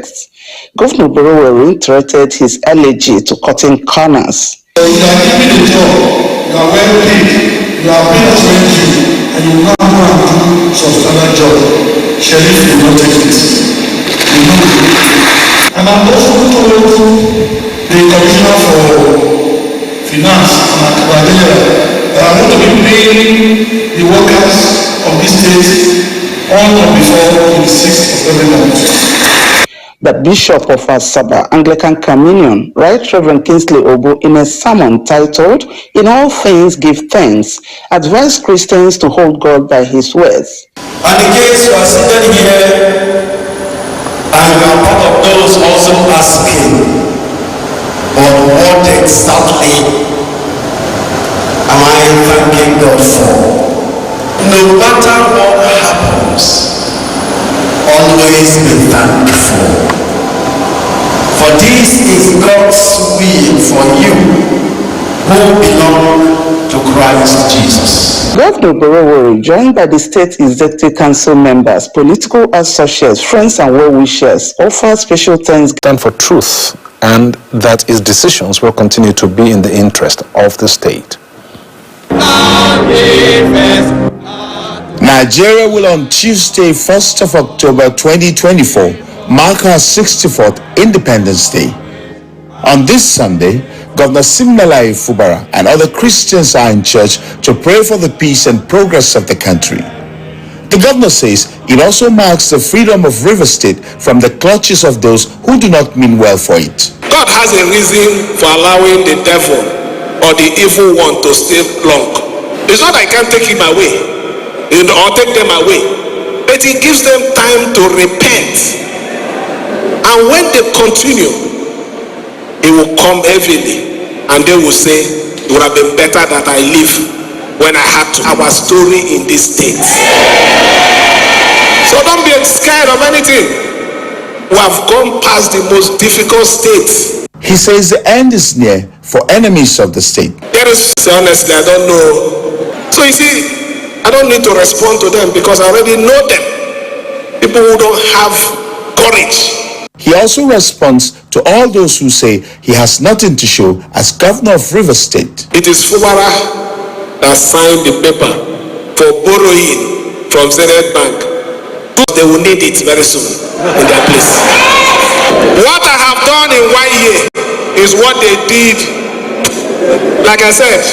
context. Governor Borowo reiterated his elegy to cutting corners. You are given a job, you are well paid, you are paid as rent you, and you now go and do some standard job. Sheriff will not take it. And I'm also told the Commissioner for Finance and Academia that I'm going to be paying the workers of this state on or before the 6th of every month. The Bishop of Asaba Anglican Communion, Right Reverend Kingsley Obo, in a sermon titled, "In All Things Give Thanks," advised Christians to hold God by His words. And in case you are seated here and you are part of those also asking, but what exactly am I thanking God for? No matter what happens, always be thankful. For this is God's will for you who belong to Christ Jesus. Governor Borowo, joined by the State Executive Council members, political associates, friends and well-wishers, offered special thanks. Stand for truth, and that his decisions will continue to be in the interest of the state. Nigeria will on Tuesday, 1st of October 2024, mark her 64th Independence Day. On this Sunday, Governor Siminalayi Fubara and other Christians are in church to pray for the peace and progress of the country. The governor says it also marks the freedom of Rivers State from the clutches of those who do not mean well for it. God has a reason for allowing the devil or the evil one to stay long. It's not I can't take him away or take them away, but he gives them time to repent. And when they continue, it will come heavily, and they will say, it would have been better that I live when I had to. Our story in this state. So don't be scared of anything. We have gone past the most difficult state. He says the end is near for enemies of the state. There is, honestly, I don't know. So you see, I don't need to respond to them because I already know them. People who don't have courage. He also responds to all those who say he has nothing to show as governor of Rivers State. It is Fubara that signed the paper for borrowing from Zenith Bank. They will need it very soon in their place. What I have done in 1 year is what they did. Like I said,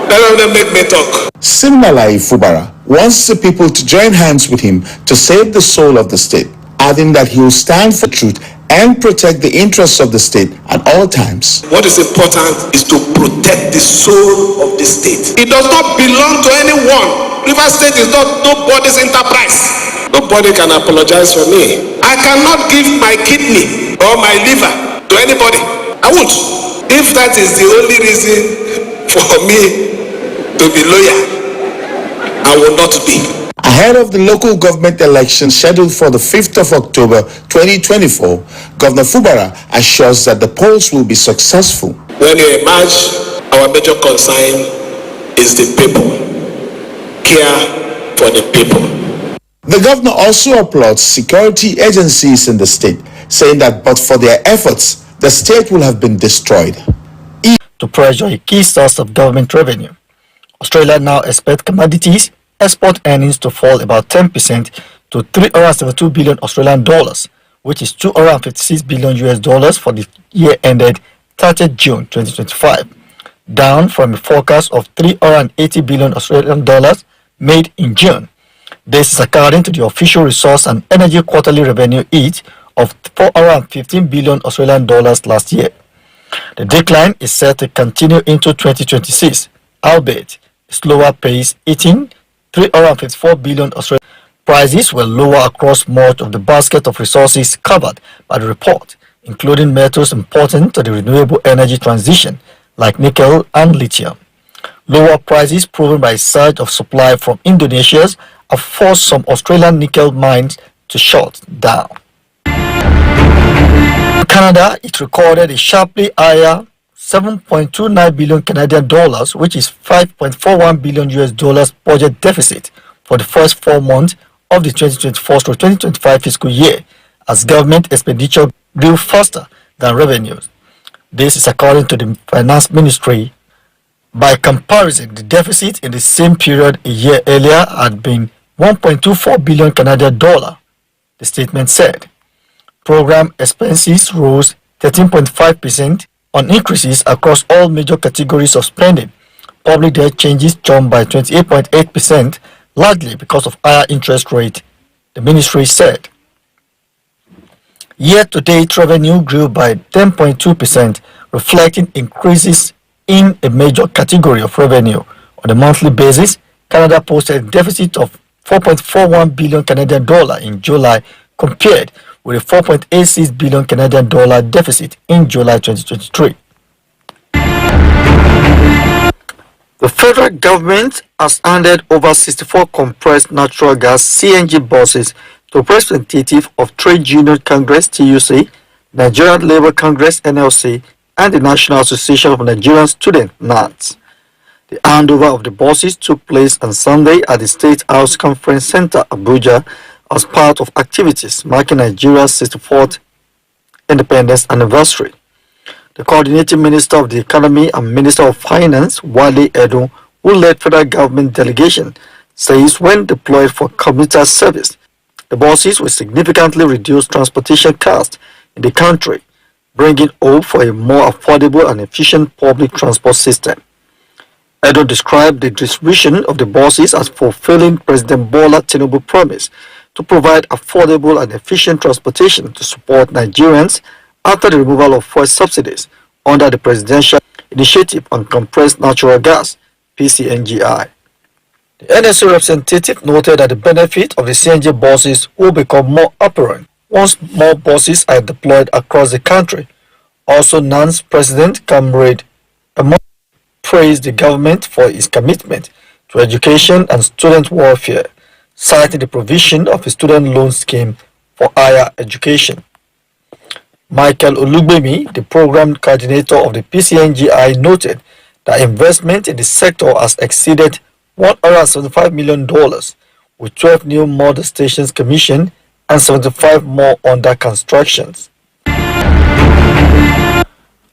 let them make me talk. Siminalayi Fubara wants the people to join hands with him to save the soul of the state, adding that he will stand for truth and protect the interests of the state at all times. What is important is to protect the soul of the state. It does not belong to anyone. Rivers State is not nobody's enterprise. Nobody can apologize for me. I cannot give my kidney or my liver to anybody. I won't. If that is the only reason for me to be loyal, I will not be. Ahead of the local government election scheduled for the 5th of October 2024, Governor Fubara assures that the polls will be successful. When you emerge, our major concern is the people. Care for the people. The governor also applauds security agencies in the state, saying that but for their efforts, the state will have been destroyed. To pressure a key source of government revenue, Australia now expects commodities export earnings to fall about 10% to 372 billion Australian dollars, which is 256 billion US dollars for the year ended 30th June 2025, down from a forecast of 380 billion Australian dollars made in June. This is according to the official Resource and Energy Quarterly Revenue EAT of 415 billion Australian dollars last year. The decline is set to continue into 2026, albeit slower pace, eating 354 billion Australian. Prices were lower across much of the basket of resources covered by the report, including metals important to the renewable energy transition like nickel and lithium. Lower prices proven by a surge of supply from Indonesia have forced some Australian nickel mines to shut down. In Canada, it recorded a sharply higher 7.29 billion Canadian dollars, which is 5.41 billion US dollars budget deficit for the first 4 months of the 2024-2025 fiscal year, as government expenditure grew faster than revenues. This is according to the Finance Ministry. By comparison, the deficit in the same period a year earlier had been 1.24 billion Canadian dollar, the statement said. Program expenses rose 13.5% on increases across all major categories of spending. Public debt changes jumped by 28.8%, largely because of higher interest rate, the ministry said. Year-to-date revenue grew by 10.2%, reflecting increases in a major category of revenue. On a monthly basis, Canada posted a deficit of 4.41 billion Canadian dollar in July, compared with a 4.86 billion Canadian dollar deficit in July 2023. The federal government has handed over 64 compressed natural gas (CNG) buses to representatives of Trade Union Congress (TUC), Nigerian Labour Congress (NLC), and the National Association of Nigerian Students (NATS). The handover of the buses took place on Sunday at the State House Conference Center, Abuja, as part of activities marking Nigeria's 64th independence anniversary. The coordinating minister of the economy and minister of finance, Wale Edun, who led federal government delegation, says when deployed for commuter service, the buses will significantly reduce transportation costs in the country, bringing hope for a more affordable and efficient public transport system. Edun described the distribution of the buses as fulfilling President Bola Tinubu's promise to provide affordable and efficient transportation to support Nigerians after the removal of fuel subsidies under the Presidential Initiative on Compressed Natural Gas (PCNGI). The NSA representative noted that the benefit of the CNG buses will become more apparent once more buses are deployed across the country. Also, NAN's President Comrade Amon praised the government for its commitment to education and student welfare, citing the provision of a student loan scheme for higher education. Michael Olugbemi, the program coordinator of the PCNGI, noted that investment in the sector has exceeded $175 million, with 12 new model stations commissioned and 75 more under construction.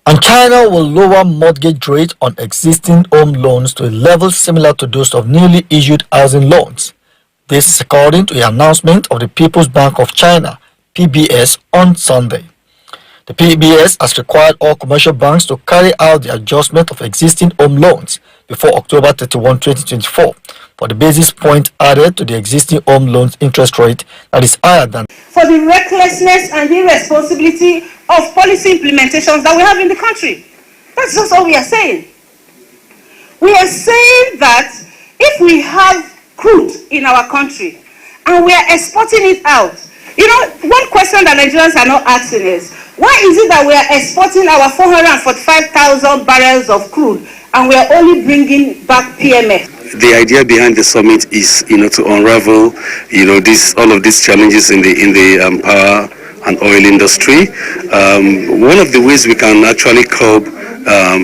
And China will lower mortgage rate on existing home loans to a level similar to those of newly issued housing loans. This is according to the announcement of the People's Bank of China, PBS, on Sunday. The PBS has required all commercial banks to carry out the adjustment of existing home loans before October 31, 2024, for the basis point added to the existing home loans interest rate that is higher than for the recklessness and irresponsibility of policy implementations that we have in the country. That's just all we are saying. We are saying that if we have crude in our country and we are exporting it out, one question that Nigerians are not asking is, why is it that we are exporting our 445,000 barrels of crude and we are only bringing back PMS? The idea behind the summit is, to unravel, all of these challenges in the power and oil industry. One of the ways we can actually curb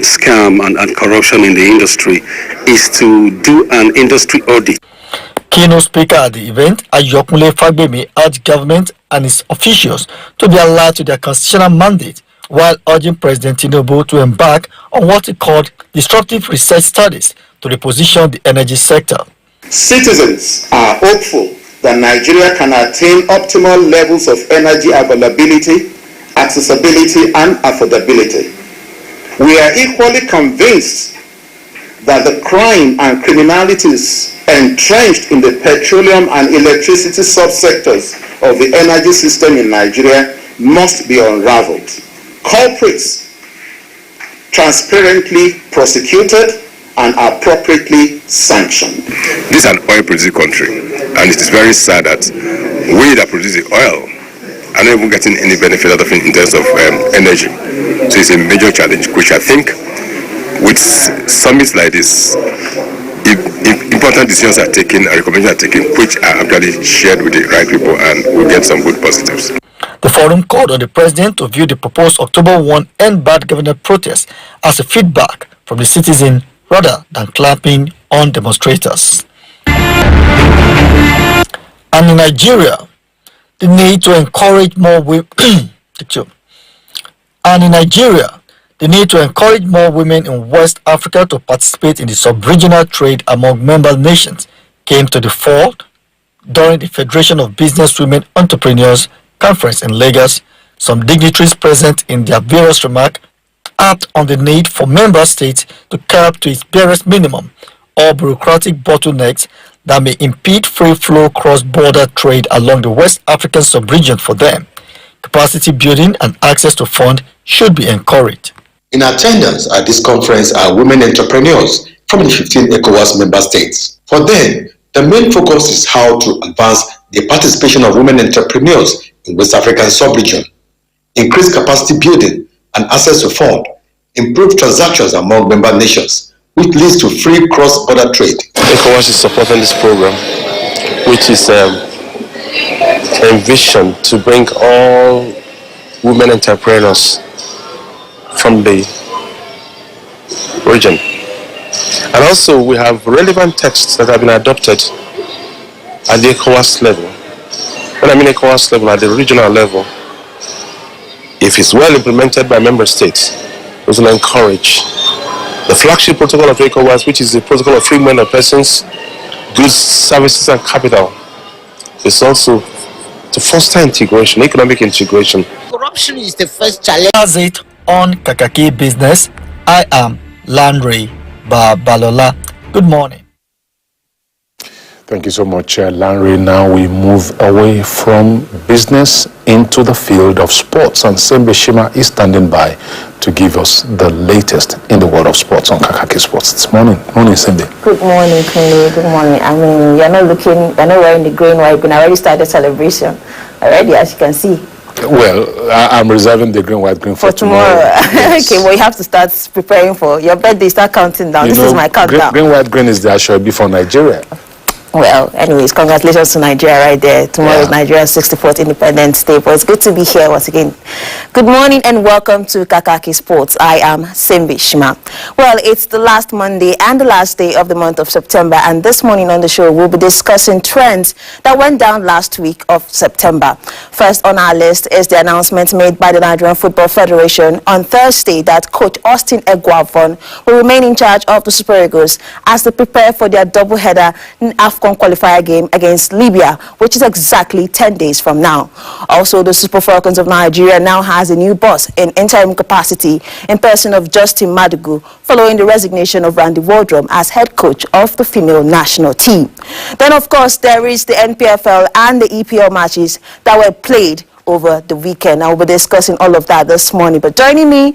scam and corruption in the industry is to do an industry audit. Keynote speaker at the event, Ayokunle Fagbemi, urged government and its officials to be alert to their constitutional mandate, while urging President Tinubu to embark on what he called disruptive research studies to reposition the energy sector. Citizens are hopeful that Nigeria can attain optimal levels of energy availability, accessibility, and affordability. We are equally convinced that the crime and criminalities entrenched in the petroleum and electricity subsectors of the energy system in Nigeria must be unraveled. Culprits transparently prosecuted and appropriately sanctioned. This is an oil-producing country, and it is very sad that we that produce the oil are not even getting any benefit out of it in terms of energy. So it's a major challenge, which I think with summits like this, if important decisions are taken and recommendations are taken, which are actually shared with the right people, and we get some good positives. The forum called on the president to view the proposed October 1 End Bad Government protest as a feedback from the citizen rather than clapping on demonstrators. And in Nigeria, the need to encourage more women. And in Nigeria, the need to encourage more women in West Africa to participate in the sub-regional trade among member nations came to the fore during the Federation of Business Women Entrepreneurs Conference in Lagos. Some dignitaries present in their various remarks harped on the need for member states to curb to its barest minimum all bureaucratic bottlenecks that may impede free-flow cross-border trade along the West African sub-region for them. Capacity building and access to funds should be encouraged. In attendance at this conference are women entrepreneurs from the 15 ECOWAS member states. For them, the main focus is how to advance the participation of women entrepreneurs in West African sub-region, increase capacity building and access to funds, improve transactions among member nations, which leads to free cross-border trade. ECOWAS is supporting this program, which is envisioned to bring all women entrepreneurs from the region. And also we have relevant texts that have been adopted at the ECOWAS level. When I mean ECOWAS level, at the regional level, if it's well implemented by member states, it will encourage the flagship protocol of ECOWAS, which is the protocol of free movement of persons, goods, services, and capital. It's also to foster integration, economic integration. Corruption is the first challenge. That's it on Kakaki Business. I am Landry Balola. Good morning. Thank you so much, Larry. Now we move away from business into the field of sports, and Sembe Shima is standing by to give us the latest in the world of sports on Kakaki Sports this morning. Morning, Sembe. Good morning, Kunle. Good morning. I mean, you're not wearing the green white, but I already started celebration already, as you can see. Well, I'm reserving the green, white, green for tomorrow. Yes. Okay, well, you have to start preparing for your birthday. Start counting down. This is my countdown. Green, white, green is the Ashobi for Nigeria. Well, anyways, congratulations to Nigeria right there. Tomorrow is Nigeria's 64th Independence Day. But it's good to be here once again. Good morning and welcome to Kakaki Sports. I am Simbi Shima. Well, it's the last Monday and the last day of the month of September. And this morning on the show, we'll be discussing trends that went down last week of September. First on our list is the announcement made by the Nigerian Football Federation on Thursday that Coach Austin Eguavon will remain in charge of the Super Eagles as they prepare for their doubleheader AFCON qualifier game against Libya, which is exactly 10 days from now. Also, the Super Falcons of Nigeria now has a new boss in interim capacity in person of Justin Madugu, following the resignation of Randy Wardrum as head coach of the female national team. Then, of course, there is the NPFL and the EPL matches that were played over the weekend. I will be discussing all of that this morning. But joining me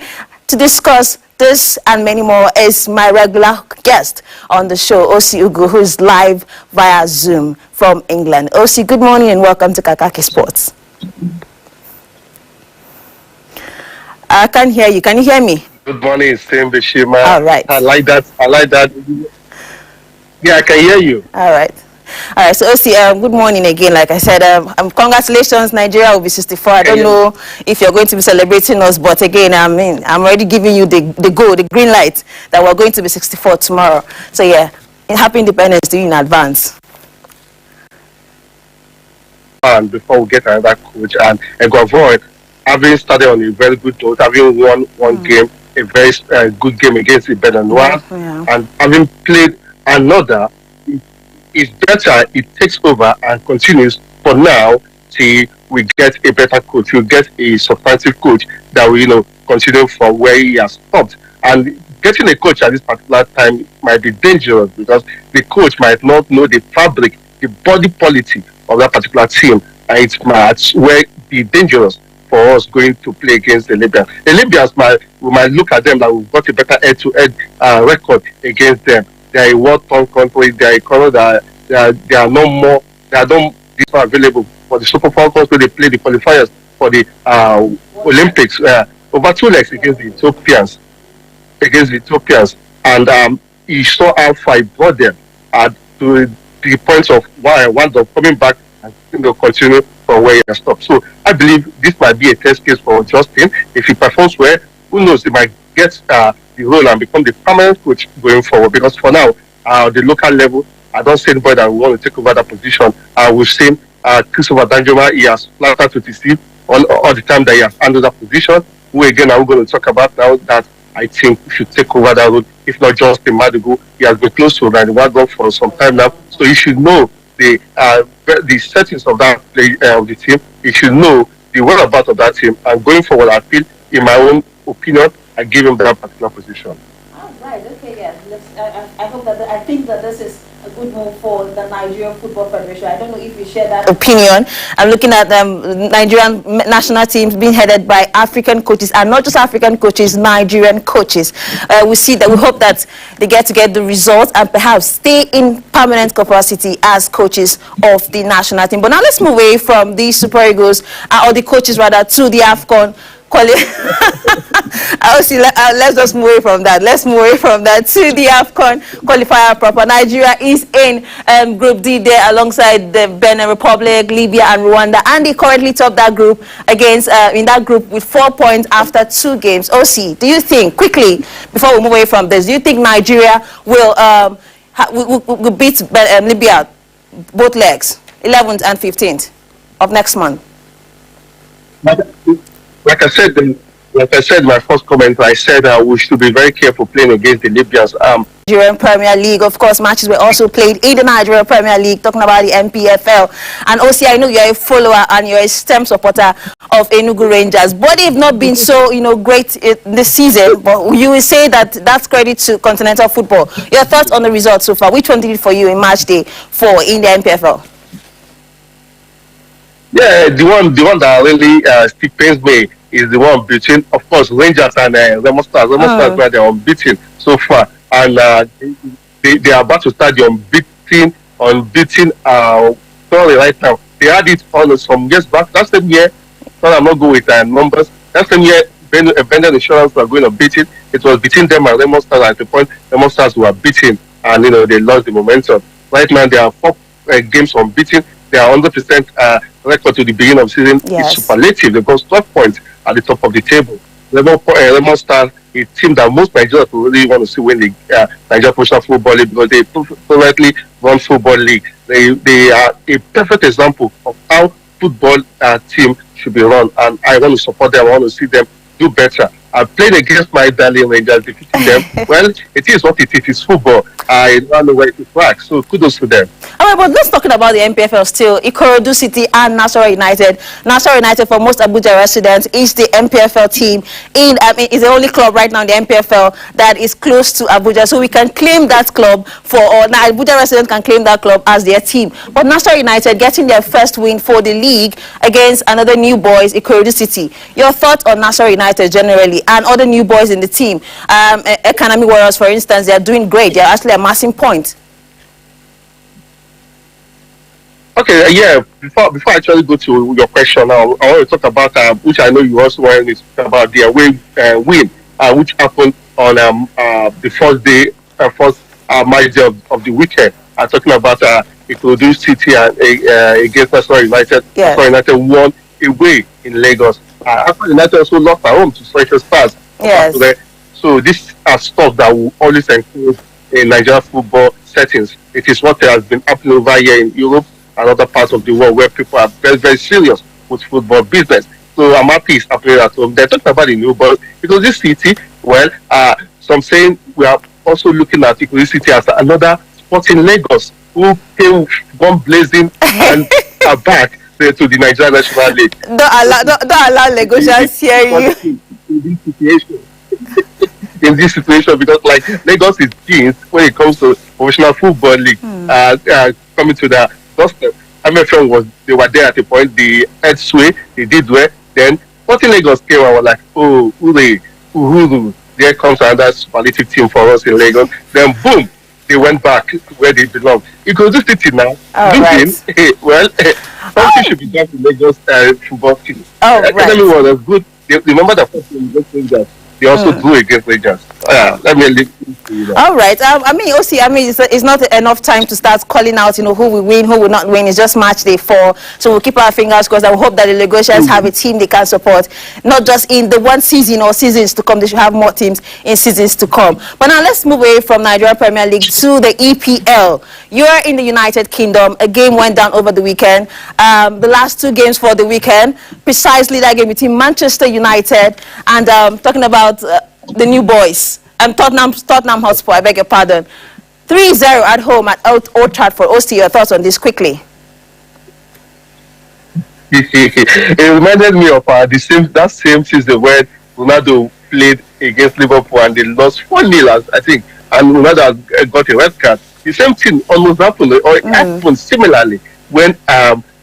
to discuss this and many more is my regular guest on the show, Osi Ugu, who is live via Zoom from England. Osi, good morning and welcome to Kakaki Sports. I can't hear you. Can you hear me? Good morning, Simbe Shima. All right. I like that. Yeah, I can hear you. All right. All right, so Osi, good morning again. Like I said, congratulations, Nigeria will be 64. I don't know if you're going to be celebrating us, but again, I mean, I'm already giving you the green light that we're going to be 64 tomorrow. So yeah, happy Independence to you in advance. And before we get another coach, and Eguavon, having started on a very good note, having won one game, a very good game against Ibadan, and having played another. It's better it takes over and continues for now till we get a better coach, we get a substantive coach that will, continue from where he has stopped. And getting a coach at this particular time might be dangerous because the coach might not know the fabric, the body policy of that particular team, and it might be dangerous for us going to play against the Libyans. The Libyans we might look at them like we've got a better head-to-head record against them. They are a war-torn country. They are a country that they are no more. They are not available for the Super Falcons when they play the qualifiers for the Olympics. Over 2 legs against the Ethiopians, and he saw how far he brought them to the point of why I want them coming back and continue from where he has stopped. So I believe this might be a test case for Justin. If he performs well, who knows? He might get the role and become the permanent coach going forward. Because for now, the local level, I don't see anybody that will want to take over that position. We've seen Christopher Danjuma, he has flattered to deceive all the time that he has handled that position. Who again are we going to talk about now that I think should take over that role, if not just a Madugu. He has been close to 91 for some time now, so he should know the settings of that of the team. He should know the whereabouts of that team. And going forward, I feel, in my own opinion, I give him that particular position. Right, okay, yeah. I hope that I think that this is a good move for the Nigerian Football Federation. I don't know if you share that opinion. I'm looking at Nigerian national teams being headed by African coaches, and not just African coaches, Nigerian coaches. We hope that they get the results and perhaps stay in permanent capacity as coaches of the national team. But now let's move away from the Super Eagles, or the coaches rather, to the AFCON. Let's just move away from that. Let's move away from that to the AFCON qualifier proper. Nigeria is in Group D there alongside the Benin Republic, Libya, and Rwanda, and they currently top that group in that group with 4 points after 2 games. OC, do you think, quickly before we move away from this, do you think Nigeria will beat Libya both legs, 11th and 15th of next month? Like I said, my first comment, I said we should be very careful playing against the Libyans. Nigerian Premier League, of course, matches were also played in the Nigerian Premier League, talking about the NPFL. And also, I know you're a follower and you're a stem supporter of Enugu Rangers, but they've not been so, great this season. But you will say that that's credit to continental football. Your thoughts on the results so far? Which one did it for you in match day 4 in the NPFL? Yeah, the one that really still pains me is the one between, of course, Rangers and Remo Stars. Remo Stars, where they're unbeaten so far, and they are about to start the unbeaten story right now. They had it on some years back. That same year, I'm not good with numbers. That same year, Benin Insurance were going unbeaten. It was between them and Remo Stars. At the point, Remo Stars were beaten, and they lost the momentum. Right now, they are 4 games unbeaten. They are 100% record to the beginning of the season. Yes. Is superlative. They got 12 points at the top of the table. Remo Stars, a team that most Nigerians really want to see win the Nigeria Professional Football League, because they currently run football league. They are a perfect example of how football team should be run, and I want to support them. I want to see them do better. I played against my darling Rangers, defeating them. Well, it is what it is. It's football. I don't know where it is. So kudos to them. All right, but let's talk about the NPFL still. Ikorodu City and Nasarawa United. Nasarawa United, for most Abuja residents, is the NPFL team. Is the only club right now in the NPFL that is close to Abuja. So we can claim that club now Abuja residents can claim that club as their team. But Nasarawa United getting their first win for the league against another new boys, Ikorodu City. Your thoughts on Nasarawa United generally and other new boys in the team? Economy Warriors, for instance, they are doing great. They are actually amassing points. Okay, yeah. Before I actually go to your question now, I want to talk about which I know you also want to talk about, the away win, which happened on the first match of the weekend. I'm talking about Ikorodu City and against Nasarawa United. Yes. Nasarawa United won away in Lagos. Nasarawa United also lost at home to Striker Stars. Yes. So this are stuff that will always encourage in Nigerian football settings. It is what has been happening over here in Europe and other parts of the world where people are very, very serious with football business. So I'm happy it's happening at home. They're talking about the new boys. Because this city, well, some saying we are also looking at Ikorodu City as another Sporting Lagos who came one blazing and are back to the Nigerian National League. Don't allow Lagosians hear you. In this situation, because like Lagos is kings when it comes to professional football league, coming to the doorstep. MFM they were there at the point, the head sway, they did well. Then Sporting Lagos came and were like, oh, uhuru, there comes another superlative team for us in Lagos. Then boom, they went back to where they belong. Ikorodu City now, something should be done to Lagos football team. Academy was good. Remember the first game against Rangers. They also drew against Rangers. Let me leave it to you now. All right. I mean, OC, it's not enough time to start calling out, who will win, who will not win. It's just match day 4. So we'll keep our fingers crossed. I hope that the Lagosians have a team they can support, not just in the one season or seasons to come. They should have more teams in seasons to come. But now let's move away from Nigeria Premier League to the EPL. You're in the United Kingdom. A game went down over the weekend. The last 2 games for the weekend, precisely that game between Manchester United and talking about the new boys. Tottenham Hotspur, I beg your pardon. 3-0 at home at Old Trafford. OC, your thoughts on this quickly? It reminded me of that same season when Ronaldo played against Liverpool and they lost 4-0, I think, and Ronaldo got a red card. The same thing almost happened, or it happened similarly when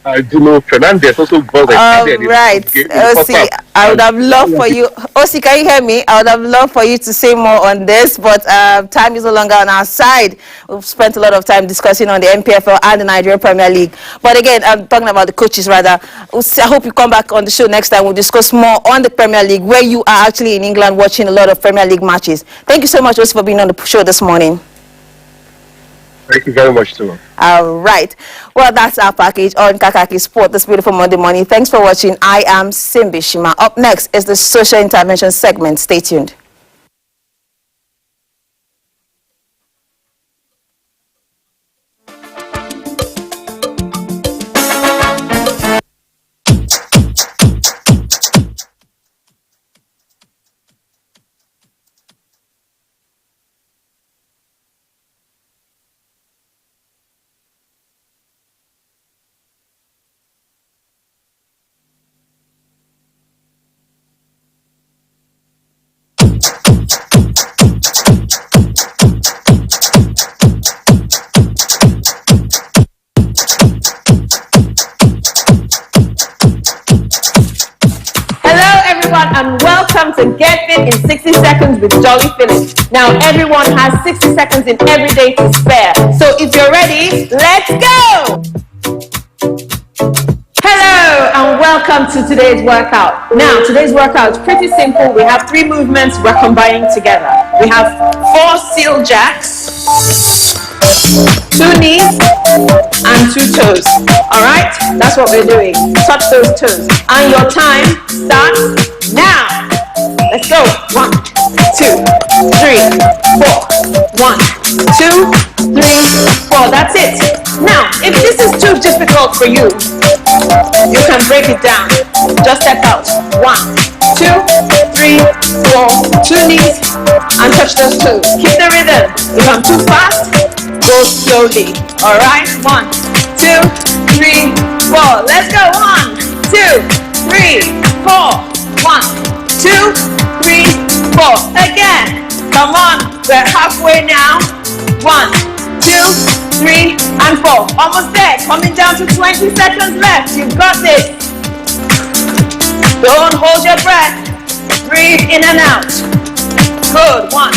Bruno Fernandes also got a right. OC, I would have loved for you. OC, can you hear me? I would have loved for you to say more on this, but time is no longer on our side. We've spent a lot of time discussing on the NPFL and the Nigeria Premier League. But again, I'm talking about the coaches rather. I hope you come back on the show next time. We'll discuss more on the Premier League, where you are actually in England watching a lot of Premier League matches. Thank you so much, OC, for being on the show this morning. Thank you very much, too. All right. Well, that's our package on Kakaki Sport this beautiful Monday morning. Thanks for watching. I am Simbi Shima. Up next is the social intervention segment. Stay tuned. And welcome to Get Fit in 60 Seconds with Jolly Phillips. Now, everyone has 60 seconds in every day to spare. So if you're ready, let's go! Hello and welcome to today's workout. Now, today's workout is pretty simple. We have 3 movements we're combining together. We have 4 seal jacks, 2 knees, and 2 toes. Alright? That's what we're doing. Touch those toes. And your time starts now. Let's go. 1, 2, 3, 4. 1, 2, 3, 4. That's it. Now, if this is too difficult for you, you can break it down. Just step out. 1, 2, 3, 4. 2 knees and touch those toes. Keep the rhythm. If I'm too fast, go slowly. Alright? 1, 2, 3, 4. Let's go. 1, 2, 3, 4. 1, 2, 3, 4. Again. Come on. We're halfway now. 1, 2, 3, and 4. Almost there. Coming down to 20 seconds left. You've got this. Don't hold your breath. Breathe in and out. Good. 1,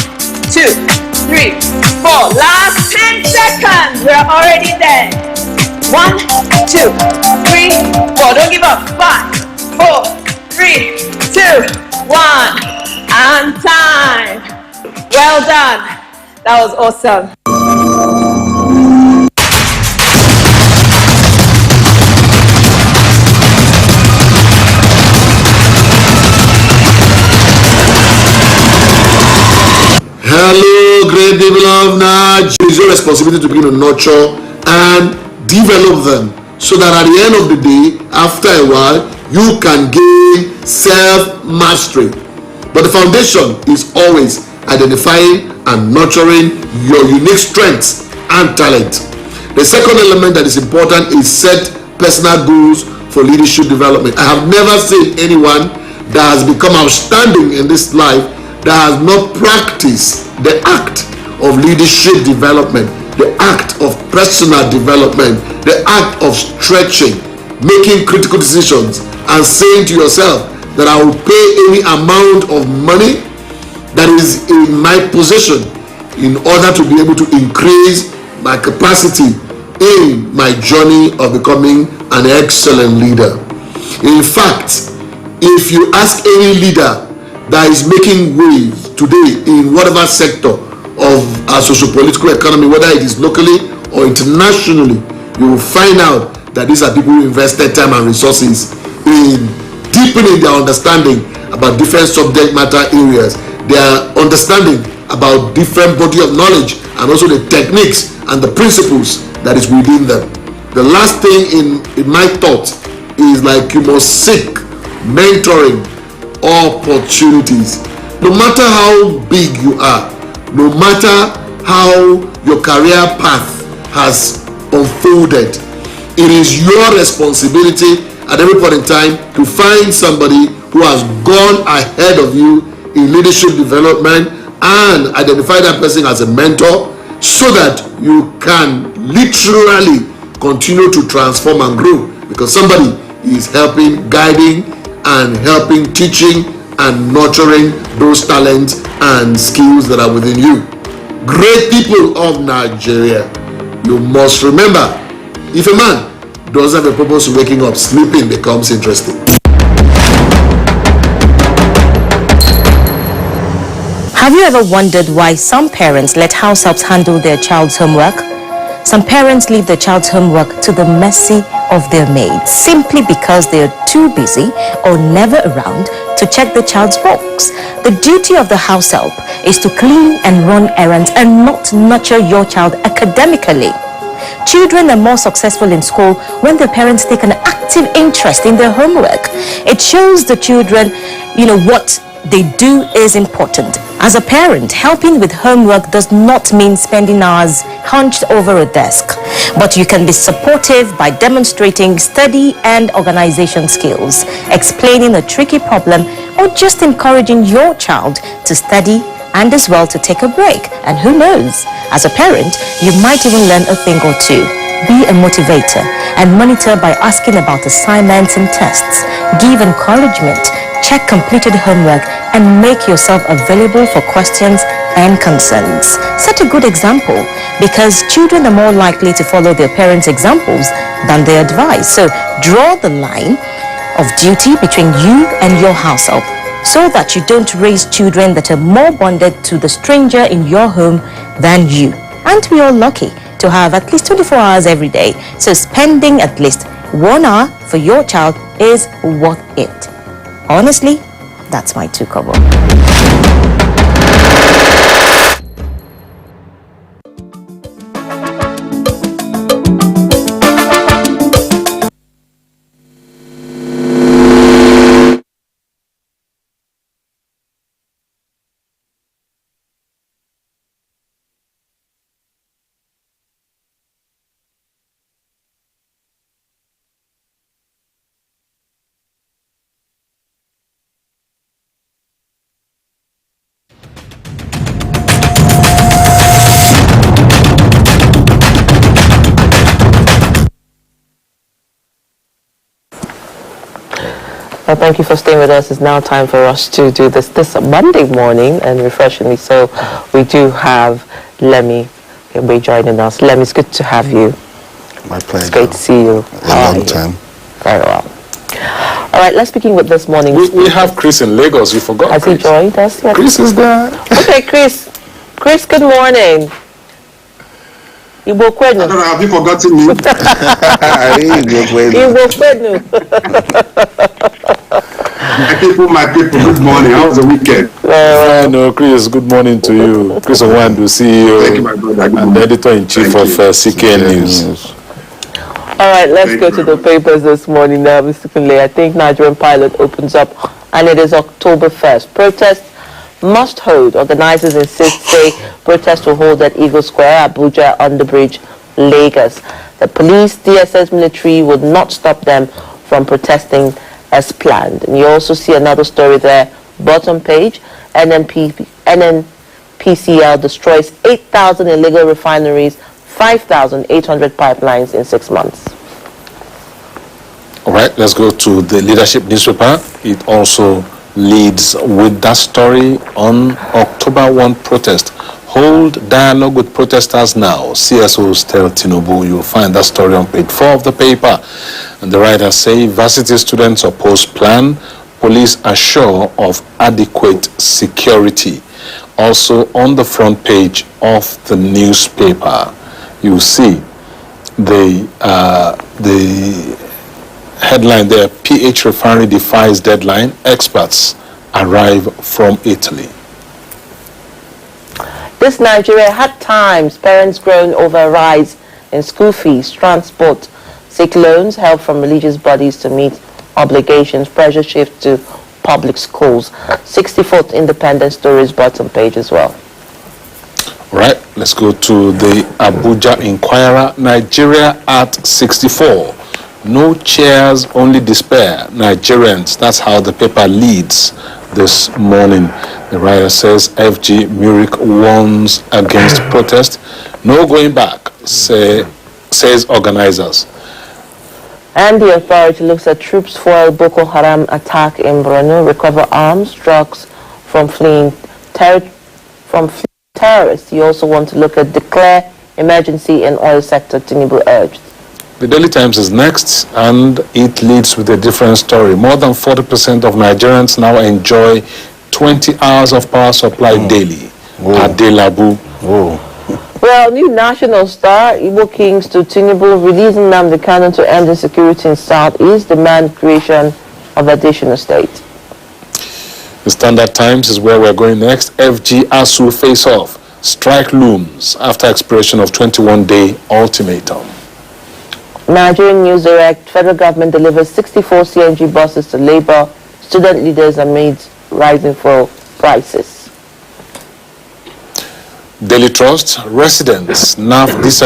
2, 3, 4. Last 10 seconds. We're already there. 1, 2, 3, 4. Don't give up. 5, 4, 3, 2, 1. And time. Well done. That was awesome. Hello, great people of Nigeria. It is your responsibility to begin to nurture and develop them so that at the end of the day, after a while, you can gain self-mastery. But the foundation is always identifying and nurturing your unique strengths and talent. The second element that is important is set personal goals for leadership development. I have never seen anyone that has become outstanding in this life that has not practiced the act of leadership development, the act of personal development, the act of stretching, making critical decisions, and saying to yourself that I will pay any amount of money that is in my possession in order to be able to increase my capacity in my journey of becoming an excellent leader. In fact, if you ask any leader that is making waves to today in whatever sector of our socio-political economy, whether it is locally or internationally, you will find out that these are people who invested time and resources in deepening their understanding about different subject matter areas, their understanding about different body of knowledge, and also the techniques and the principles that is within them. The last thing in my thought is like you must seek mentoring opportunities. No matter how big you are, no matter how your career path has unfolded, it is your responsibility at every point in time to find somebody who has gone ahead of you in leadership development and identify that person as a mentor, so that you can literally continue to transform and grow, because somebody is helping, guiding, and helping, teaching, and nurturing those talents and skills that are within you. Great people of Nigeria, you must remember, if a man doesn't have a purpose of waking up, sleeping becomes interesting. Have you ever wondered why some parents let house helps handle their child's homework? Some parents leave their child's homework to the mercy of their maids simply because they are too busy or never around to check the child's books. The duty of the house help is to clean and run errands and not nurture your child academically. Children are more successful in school when their parents take an active interest in their homework. It shows the children, what they do is important. As a parent, helping with homework does not mean spending hours hunched over a desk, but you can be supportive by demonstrating study and organization skills, explaining a tricky problem, or just encouraging your child to study and as well to take a break. And who knows, as a parent, you might even learn a thing or two. Be a motivator and monitor by asking about assignments and tests. Give encouragement, check completed homework, and make yourself available for questions and concerns. Set a good example, because children are more likely to follow their parents' examples than their advice. So draw the line of duty between you and your house help, so that you don't raise children that are more bonded to the stranger in your home than you. Aren't we all lucky to have at least 24 hours every day? So spending at least 1 hour for your child is worth it. Honestly, that's my 2 kobo. Well, thank you for staying with us. It's now time for us to do this Monday morning, and refreshingly so, we do have Lemmy will be joining us. Lemmy, it's good to have you. My pleasure. It's great to see you. A long time. Very well. All right, let's begin with this morning. We have Chris in Lagos. You forgot. Has he joined us yet? Chris is there. Okay, Chris. Chris, good morning. Igbo kwenu. Have you forgotten me? Igbo kwenu. My people, good morning. How was the weekend? No, Chris, good morning to you. Chris Owandu, CEO Thank you, my brother. and editor-in-chief of CKN News. All right, let's go to the papers this morning now, Mr. Kunle. I think Nigerian pilot opens up, and it is October 1st. Protest must hold. Organizers insist, say protest will hold at Eagle Square, Abuja, Underbridge, Lagos. The police, DSS, military would not stop them from protesting as planned. And you also see another story there, bottom page, NNPCL destroys 8,000 illegal refineries, 5,800 pipelines in 6 months. All right, let's go to the leadership newspaper. It also leads with that story on October 1 protest. Hold dialogue with protesters now. CSOs tell Tinubu. You'll find that story on page 4 of the paper. And the writers say varsity students oppose plan, police assure of adequate security. Also on the front page of the newspaper, you see the headline there: PH refinery defies deadline, experts arrive from Italy. This Nigeria had times, parents groan over a rise in school fees, transport, sick loans, help from religious bodies to meet obligations, pressure shift to public schools. 64th Independent Stories bottom page as well. Right, let's go to the Abuja Inquirer. Nigeria at 64. No chairs, only despair. Nigerians, that's how the paper leads this morning. The writer says FG Murik warns against protest. No going back, says organizers. And the authority looks at troops foil Boko Haram attack in Borno, recover arms, drugs from fleeing terrorists. You also want to look at declare emergency in oil sector, Tinubu urged. The Daily Times is next, and it leads with a different story. More than 40% of Nigerians now enjoy 20 hours of power supply daily at Delabu. Well, new national star, Igbo Kings to Tinubu, releasing Nnamdi Kanu to end insecurity in Southeast, demand creation of additional state. The Standard Times is where we're going next. FG ASU face-off. Strike looms after expiration of 21-day ultimatum. Nigerian News Direct, federal government delivers 64 CNG buses to labor, student leaders amid rising fuel prices. Daily Trust, residents, NAF